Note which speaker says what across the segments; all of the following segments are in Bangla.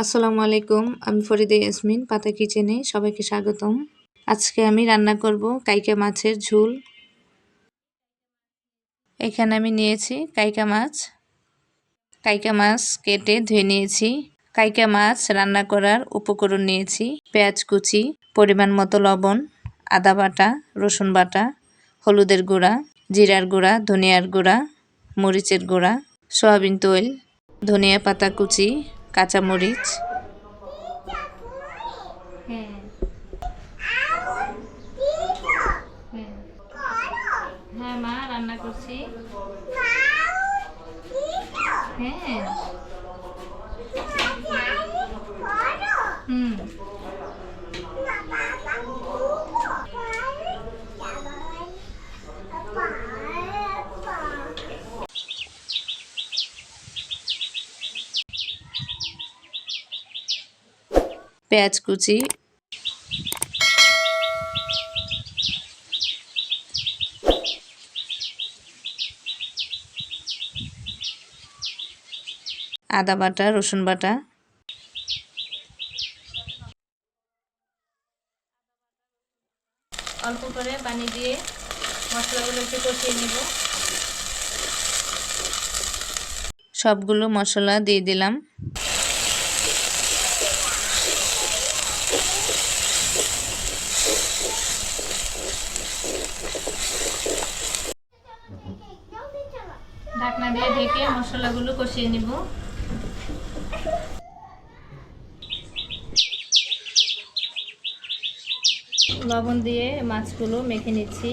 Speaker 1: আসসালামু আলাইকুম। আমি ফরিদা ইয়াসমিন, পাতা কিচেনে সবাইকে স্বাগতম। আজকে আমি রান্না করব কাইকা মাছের ঝোল। এখানে আমি নিয়েছি কাইকা মাছ। কাইকা মাছ কেটে ধুয়ে নিয়েছি। কাইকা মাছ রান্না করার উপকরণ নিয়েছি পেঁয়াজ কুচি, পরিমাণ মতো লবণ, আদা বাটা, রসুন বাটা, হলুদের গুঁড়া, জিরার গুঁড়া, ধনিয়ার গুঁড়া, মরিচের গুঁড়া, সয়াবিন তৈল, ধনিয়া পাতা কুচি, কাঁচামরিচ। হ্যাঁ হ্যাঁ মা রান্না করছি। হ্যাঁ হুম পেঁয়াজ কুচি, আদা বাটা, রসুন বাটা, অল্প করে পানি দিয়ে মশলাগুলো একটু কষিয়ে নিব। সবগুলো মশলা দিয়ে দিলাম। ঢাকনা দিয়ে ঢেকে মশলাগুলো কষিয়ে নিব। লবণ দিয়ে মাছগুলো মেখে নিচ্ছি।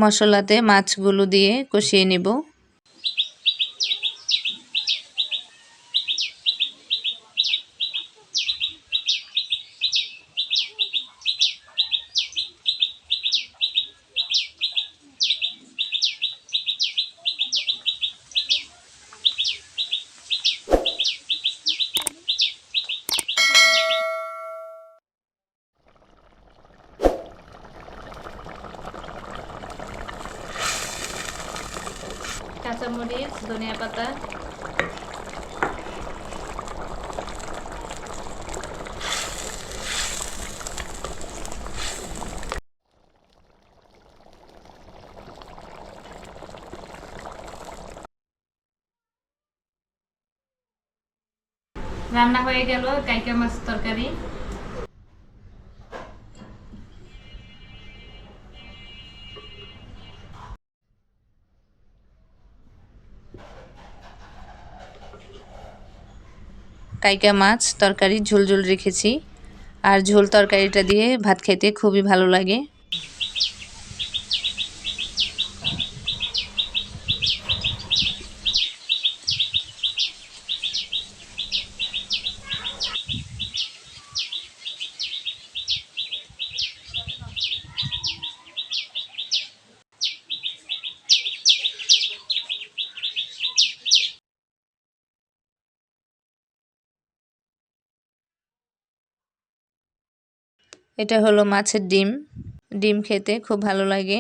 Speaker 1: মশলাতে মাছগুলো দিয়ে কষিয়ে নেব। কাঁচামরিচ, ধনিয়া পাতা, রান্না হয়ে গেল কাইকা মাছ তরকারি। কাইকা মাছ তরকারি ঝোল ঝোল রেখেছি, আর ঝোল তরকারিটা দিয়ে ভাত খেতে খুবই ভালো লাগে। এটা হলো মাছের ডিম। ডিম খেতে খুব ভালো লাগে।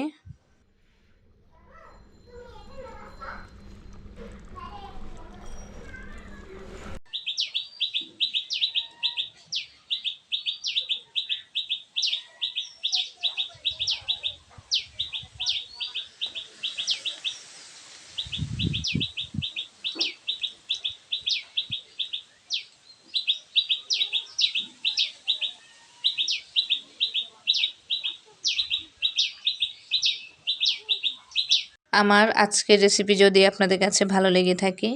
Speaker 1: আমার আজকের রেসিপি যদি আপনাদের কাছে ভালো লেগে থাকে,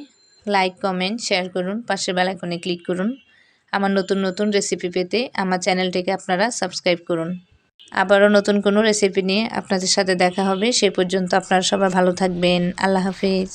Speaker 1: লাইক, কমেন্ট, শেয়ার করুন, পাশের বেল আইকনে ক্লিক করুন। আমার নতুন নতুন রেসিপি পেতে আমার চ্যানেলটিকে আপনারা সাবস্ক্রাইব করুন। আবারও নতুন কোনো রেসিপি নিয়ে আপনাদের সাথে দেখা হবে। সে পর্যন্ত আপনারা সবাই ভালো থাকবেন। আল্লাহ হাফিজ।